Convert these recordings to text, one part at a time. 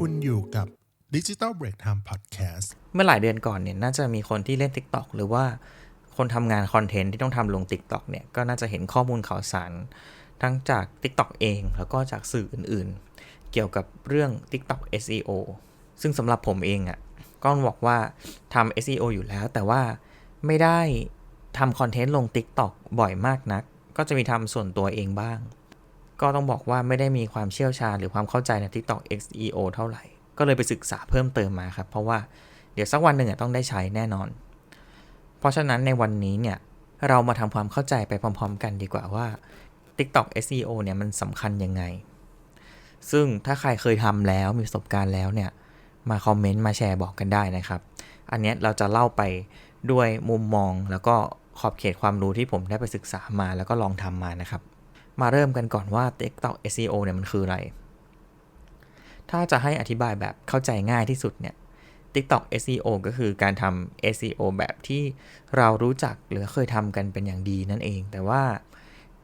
คุณอยู่กับ Digital Break Time Podcast เมื่อหลายเดือนก่อนเนี่ยน่าจะมีคนที่เล่น TikTok หรือว่าคนทำงานคอนเทนต์ที่ต้องทำลง TikTok เนี่ยก็น่าจะเห็นข้อมูลข่าวสารทั้งจาก TikTok เองแล้วก็จากสื่ออื่นๆเกี่ยวกับเรื่อง TikTok SEO ซึ่งสำหรับผมเองอ่ะก็บอกว่าทำ SEO อยู่แล้วแต่ว่าไม่ได้ทำคอนเทนต์ลง TikTok บ่อยมากนักก็จะมีทำส่วนตัวเองบ้างก็ต้องบอกว่าไม่ได้มีความเชี่ยวชาญหรือความเข้าใจใน TikTok SEO เท่าไหร่ก็เลยไปศึกษาเพิ่มเติมมาครับเพราะว่าเดี๋ยวสักวันหนึ่งต้องได้ใช้แน่นอนเพราะฉะนั้นในวันนี้เนี่ยเรามาทำความเข้าใจไปพร้อมๆกันดีกว่าว่า TikTok SEO เนี่ยมันสำคัญยังไงซึ่งถ้าใครเคยทำแล้วมีประสบการณ์แล้วเนี่ยมาคอมเมนต์มาแชร์บอกกันได้นะครับอันนี้เราจะเล่าไปด้วยมุมมองแล้วก็ขอบเขตความรู้ที่ผมได้ไปศึกษามาแล้วก็ลองทำมานะครับมาเริ่มกันก่อนว่า TikTok SEO เนี่ยมันคืออะไรถ้าจะให้อธิบายแบบเข้าใจง่ายที่สุดเนี่ย TikTok SEO ก็คือการทำ SEO แบบที่เรารู้จักหรือเคยทำกันเป็นอย่างดีนั่นเองแต่ว่า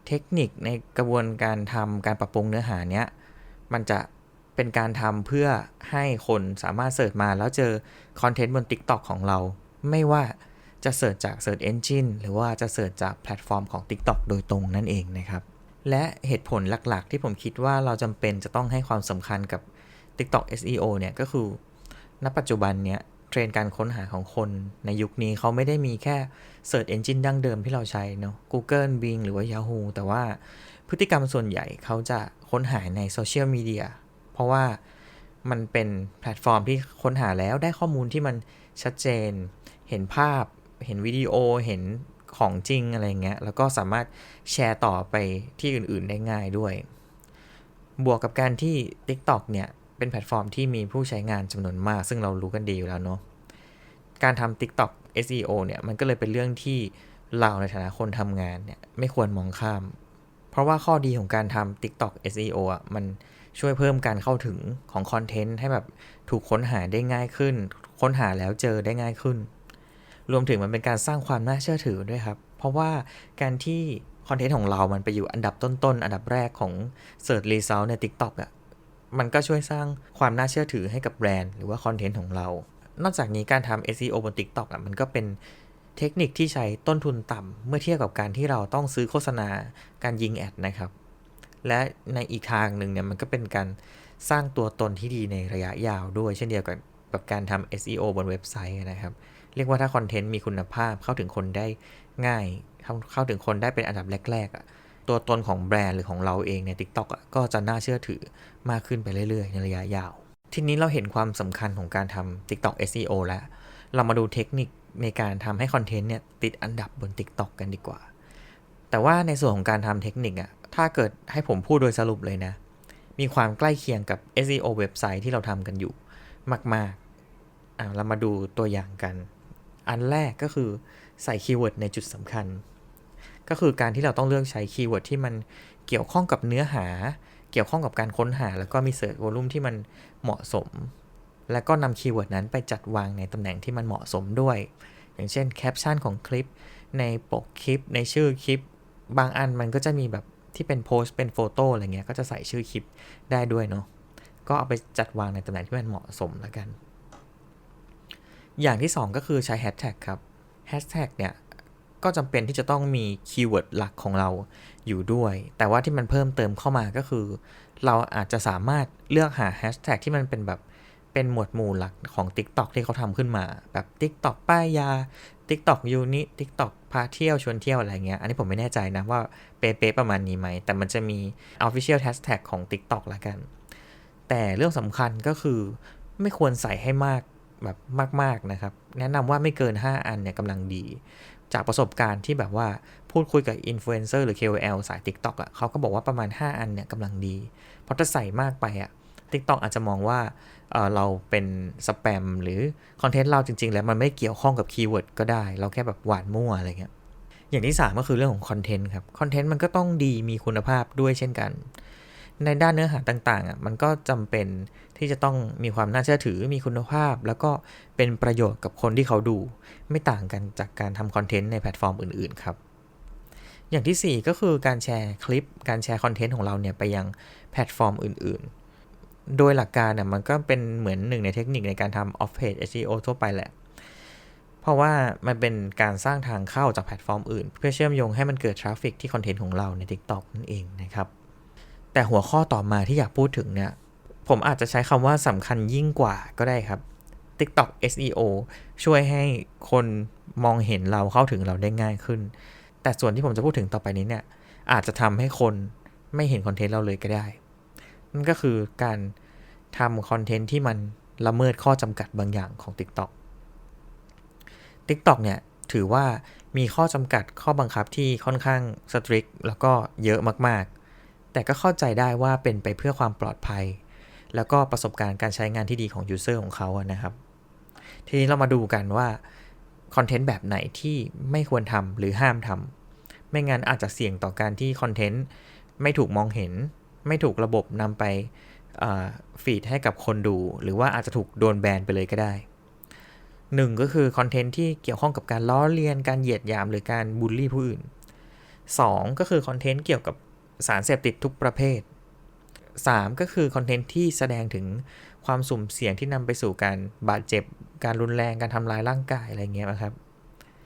เทคนิคในกระบวนการทำการปรับปรุงเนื้อหาเนี้ยมันจะเป็นการทำเพื่อให้คนสามารถเสิร์ชมาแล้วเจอคอนเทนต์บน TikTok ของเราไม่ว่าจะเสิร์ชจาก Search Engine หรือว่าจะเสิร์ชจากแพลตฟอร์มของ TikTok โดยตรงนั่นเองนะครับและเหตุผลหลักๆที่ผมคิดว่าเราจำเป็นจะต้องให้ความสำคัญกับ TikTok SEO เนี่ยก็คือณปัจจุบันเนี้ยเทรนด์การค้นหาของคนในยุคนี้เขาไม่ได้มีแค่ Search Engine ดั้งเดิมที่เราใช้เนาะ Google Bing หรือว่า Yahoo แต่ว่าพฤติกรรมส่วนใหญ่เขาจะค้นหาในโซเชียลมีเดียเพราะว่ามันเป็นแพลตฟอร์มที่ค้นหาแล้วได้ข้อมูลที่มันชัดเจนเห็นภาพเห็นวิดีโอเห็นของจริงอะไรเงี้ยแล้วก็สามารถแชร์ต่อไปที่อื่นๆได้ง่ายด้วยบวกกับการที่ TikTok เนี่ยเป็นแพลตฟอร์มที่มีผู้ใช้งานจำนวนมากซึ่งเรารู้กันดีอยู่แล้วเนาะการทำ TikTok SEO เนี่ยมันก็เลยเป็นเรื่องที่เราในฐานะคนทำงานเนี่ยไม่ควรมองข้ามเพราะว่าข้อดีของการทำ TikTok SEO อ่ะมันช่วยเพิ่มการเข้าถึงของคอนเทนต์ให้แบบถูกค้นหาได้ง่ายขึ้นค้นหาแล้วเจอได้ง่ายขึ้นรวมถึงมันเป็นการสร้างความน่าเชื่อถือด้วยครับเพราะว่าการที่คอนเทนต์ของเรามันไปอยู่อันดับต้นๆอันดับแรกของ Search Result ใน TikTok อ่ะมันก็ช่วยสร้างความน่าเชื่อถือให้กับแบรนด์หรือว่าคอนเทนต์ของเรานอกจากนี้การทำ SEO บน TikTok อ่ะมันก็เป็นเทคนิคที่ใช้ต้นทุนต่ำเมื่อเทียบกับการที่เราต้องซื้อโฆษณาการยิงแอดนะครับและในอีกทางหนึ่งเนี่ยมันก็เป็นการสร้างตัวตนที่ดีในระยะยาวด้วยเช่นเดียวกับการทำ SEO บนเว็บไซต์นะครับเรียกว่าถ้าคอนเทนต์มีคุณภาพเข้าถึงคนได้ง่ายเข้าถึงคนได้เป็นอันดับแรกๆอ่ะตัวตนของแบรนด์หรือของเราเองใน TikTok อ่ะก็จะน่าเชื่อถือมากขึ้นไปเรื่อยๆในระยะยาวทีนี้เราเห็นความสำคัญของการทำ TikTok SEO แล้วเรามาดูเทคนิคในการทำให้คอนเทนต์เนี่ยติดอันดับบน TikTok กันดีกว่าแต่ว่าในส่วนของการทำเทคนิคอ่ะถ้าเกิดให้ผมพูดโดยสรุปเลยนะมีความใกล้เคียงกับ SEO เว็บไซต์ที่เราทำกันอยู่มากๆเรามาดูตัวอย่างกันอันแรกก็คือใส่คีย์เวิร์ดในจุดสำคัญก็คือการที่เราต้องเลือกใช้คีย์เวิร์ดที่มันเกี่ยวข้องกับเนื้อหาเกี่ยวข้องกับการค้นหาแล้วก็มีเสิร์ชวอลลุ่มที่มันเหมาะสมแล้วก็นำคีย์เวิร์ดนั้นไปจัดวางในตำแหน่งที่มันเหมาะสมด้วยอย่างเช่นแคปชั่นของคลิปในปกคลิปในชื่อคลิปบางอันมันก็จะมีแบบที่เป็นโพสต์เป็นโฟโต้อะไรเงี้ยก็จะใส่ชื่อคลิปได้ด้วยเนาะก็เอาไปจัดวางในตำแหน่งที่มันเหมาะสมแล้วกันอย่างที่2ก็คือใช้แฮชแท็กครับแฮชแท็กเนี่ยก็จำเป็นที่จะต้องมีคีย์เวิร์ดหลักของเราอยู่ด้วยแต่ว่าที่มันเพิ่มเติมเข้ามาก็คือเราอาจจะสามารถเลือกหาแฮชแท็กที่มันเป็นแบบเป็นหมวดหมู่หลักของ TikTok ที่เขาทำขึ้นมาแบบ TikTok ป้ายยา TikTok ยูนิ TikTok พาเที่ยวชวนเที่ยวอะไรเงี้ยอันนี้ผมไม่แน่ใจนะว่าเป๊ะๆประมาณนี้ไหมแต่มันจะมี Official Hashtag ของ TikTok ละกันแต่เรื่องสำคัญก็คือไม่ควรใส่ให้มากแบบมากๆนะครับแนะนำว่าไม่เกิน5อันเนี่ยกำลังดีจากประสบการณ์ที่แบบว่าพูดคุยกับอินฟลูเอนเซอร์หรือ KOL สาย TikTok อ่ะเขาก็บอกว่าประมาณ5อันเนี่ยกำลังดีเพราะถ้าใส่มากไปอ่ะ TikTok อาจจะมองว่าเราเป็นสแปมหรือคอนเทนต์เราจริงๆแล้วมันไม่เกี่ยวข้องกับคีย์เวิร์ดก็ได้เราแค่แบบหวานมั่วอะไรเงี้ยอย่างที่3ก็คือเรื่องของคอนเทนต์ครับคอนเทนต์มันก็ต้องดีมีคุณภาพด้วยเช่นกันในด้านเนื้อหาต่างๆอ่ะมันก็จำเป็นที่จะต้องมีความน่าเชื่อถือมีคุณภาพแล้วก็เป็นประโยชน์กับคนที่เขาดูไม่ต่างกันจากการทำคอนเทนต์ในแพลตฟอร์มอื่นๆครับอย่างที่4ก็คือการแชร์คลิปการแชร์คอนเทนต์ของเราเนี่ยไปยังแพลตฟอร์มอื่นๆ โดยหลักการเนี่ยมันก็เป็นเหมือนหนึ่งในเทคนิคในการทำ off page SEO ทั่วไปแหละเพราะว่ามันเป็นการสร้างทางเข้าจากแพลตฟอร์มอื่นเพื่อเชื่อมโยงให้มันเกิดทราฟฟิกที่คอนเทนต์ของเราใน TikTok นั่นเองนะครับแต่หัวข้อต่อมาที่อยากพูดถึงเนี่ยผมอาจจะใช้คำว่าสำคัญยิ่งกว่าก็ได้ครับ TikTok SEO ช่วยให้คนมองเห็นเราเข้าถึงเราได้ง่ายขึ้นแต่ส่วนที่ผมจะพูดถึงต่อไปนี้เนี่ยอาจจะทำให้คนไม่เห็นคอนเทนต์เราเลยก็ได้นั่นก็คือการทำคอนเทนต์ที่มันละเมิดข้อจำกัดบางอย่างของ TikTok เนี่ยถือว่ามีข้อจำกัดข้อบังคับที่ค่อนข้างสตริกแล้วก็เยอะมากๆแต่ก็เข้าใจได้ว่าเป็นไปเพื่อความปลอดภัยแล้วก็ประสบการณ์การใช้งานที่ดีของยูเซอร์ของเขาอะนะครับทีนี้เรามาดูกันว่าคอนเทนต์แบบไหนที่ไม่ควรทำหรือห้ามทำไม่งั้นอาจจะเสี่ยงต่อการที่คอนเทนต์ไม่ถูกมองเห็นไม่ถูกระบบนำไปฟีดให้กับคนดูหรือว่าอาจจะถูกโดนแบนไปเลยก็ได้1ก็คือคอนเทนต์ที่เกี่ยวข้องกับการล้อเลียนการเหยียดหยามหรือการบูลลี่ผู้อื่น2ก็คือคอนเทนต์เกี่ยวกับสารเสพติดทุกประเภท3ก็คือคอนเทนต์ที่แสดงถึงความสุ่มเสี่ยงที่นำไปสู่การบาดเจ็บการรุนแรงการทำร้ายร่างกายอะไรเงี้ยนะครับ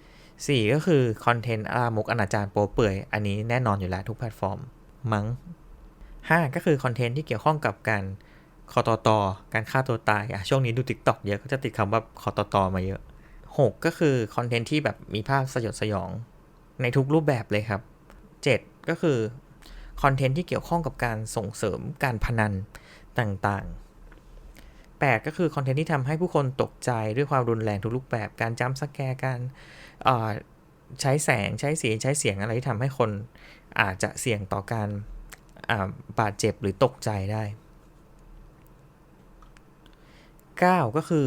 4ก็คือคอนเทนต์ลามกอนาจารโป๊เปื่อยอันนี้แน่นอนอยู่แล้วทุกแพลตฟอร์มมั้ง5ก็คือคอนเทนต์ที่เกี่ยวข้องกับการคตต.การฆ่าตัวตายช่วงนี้ดู TikTok เยอะก็จะติดคำว่าคตต.มาเยอะ6ก็คือคอนเทนต์ที่แบบมีภาพสยดสยองในทุกรูปแบบเลยครับ7ก็คือคอนเทนต์ที่เกี่ยวข้องกับการส่งเสริมการพนันต่างๆ8ก็คือคอนเทนต์ที่ทำให้ผู้คนตกใจด้วยความรุนแรงทุกรูปแบบการจัมป์สแกร์การใช้แสงใช้สีใช้เสียงอะไรที่ทำให้คนอาจจะเสี่ยงต่อการบาดเจ็บหรือตกใจได้9ก็คือ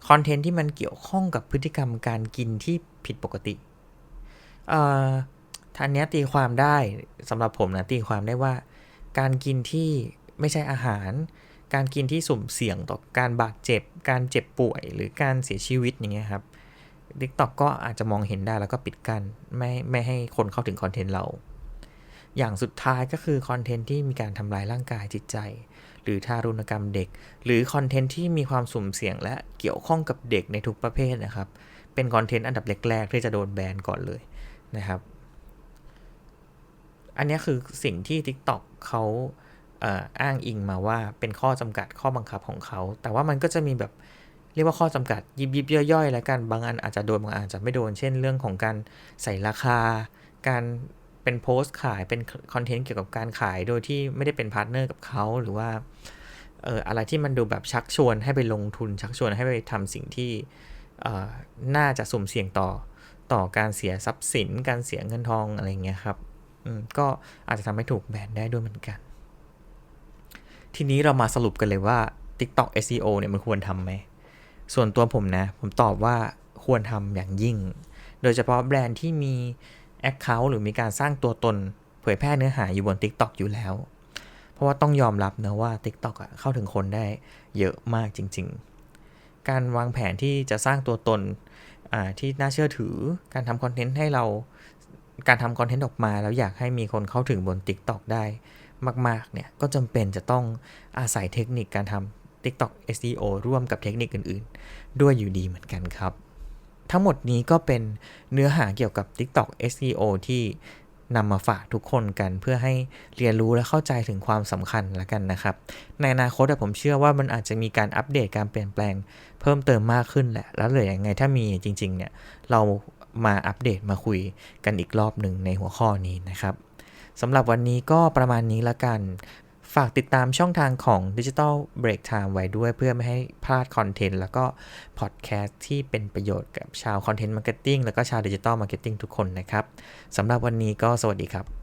คอนเทนต์ที่มันเกี่ยวข้องกับพฤติกรรมการกินที่ผิดปกติท่านนี้ตีความได้สำหรับผมนะตีความได้ว่าการกินที่ไม่ใช่อาหารการกินที่สุ่มเสี่ยงต่อการบาดเจ็บการเจ็บป่วยหรือการเสียชีวิตอย่างเงี้ยครับ TikTok ก็อาจจะมองเห็นได้แล้วก็ปิดกั้นไม่ให้คนเข้าถึงคอนเทนต์เราอย่างสุดท้ายก็คือคอนเทนต์ที่มีการทำลายร่างกายจิตใจหรือทารุณกรรมเด็กหรือคอนเทนต์ที่มีความสุ่มเสี่ยงและเกี่ยวข้องกับเด็กในทุกประเภทนะครับเป็นคอนเทนต์อันดับแรกๆที่จะโดนแบนก่อนเลยนะครับอันนี้คือสิ่งที่ TikTok เขาอ้างอิงมาว่าเป็นข้อจำกัดข้อบังคับของเขาแต่ว่ามันก็จะมีแบบเรียกว่าข้อจำกัดยิบย่อยๆแล้วกันบางอันอาจจะโดนบางอันอาจจะไม่โดนเช่นเรื่องของการใส่ราคาการเป็นโพสต์ขายเป็นคอนเทนต์เกี่ยวกับการขายโดยที่ไม่ได้เป็นพาร์ทเนอร์กับเขาหรือว่าอะไรที่มันดูแบบชักชวนให้ไปลงทุนชักชวนให้ไปทำสิ่งที่น่าจะสุ่มเสี่ยงต่อการเสียทรัพย์สินการเสียเงินทองอะไรเงี้ยครับก็อาจจะทำให้ถูกแบนได้ด้วยเหมือนกันทีนี้เรามาสรุปกันเลยว่า TikTok SEO เนี่ยมันควรทำไหมส่วนตัวผมนะผมตอบว่าควรทำอย่างยิ่งโดยเฉพาะแบรนด์ที่มี Account หรือมีการสร้างตัวตนเผยแพร่เนื้อหาอยู่บน TikTok อยู่แล้วเพราะว่าต้องยอมรับนะว่า TikTok เข้าถึงคนได้เยอะมากจริงๆการวางแผนที่จะสร้างตัวตนที่น่าเชื่อถือการทำคอนเทนต์ให้เราการทำคอนเทนต์ออกมาแล้วอยากให้มีคนเข้าถึงบน TikTok ได้มากๆเนี่ยก็จำเป็นจะต้องอาศัยเทคนิคการทำ TikTok SEO ร่วมกับเทคนิคอื่นๆด้วยอยู่ดีเหมือนกันครับทั้งหมดนี้ก็เป็นเนื้อหาเกี่ยวกับ TikTok SEO ที่นำมาฝากทุกคนกันเพื่อให้เรียนรู้และเข้าใจถึงความสำคัญละกันนะครับในอนาคตผมเชื่อว่ามันอาจจะมีการอัปเดตการเปลี่ยนแปลงเพิ่มเติมมากขึ้นแหละแล้วเลยยังไงถ้ามีจริงๆเนี่ยเรามาอัปเดตมาคุยกันอีกรอบหนึ่งในหัวข้อนี้นะครับสำหรับวันนี้ก็ประมาณนี้ละกันฝากติดตามช่องทางของ Digital Break Time ไว้ด้วยเพื่อไม่ให้พลาดคอนเทนต์แล้วก็พอดแคสต์ที่เป็นประโยชน์กับชาวคอนเทนต์มาร์เก็ตติ้งแล้วก็ชาวดิจิทัลมาร์เก็ตติ้งทุกคนนะครับสำหรับวันนี้ก็สวัสดีครับ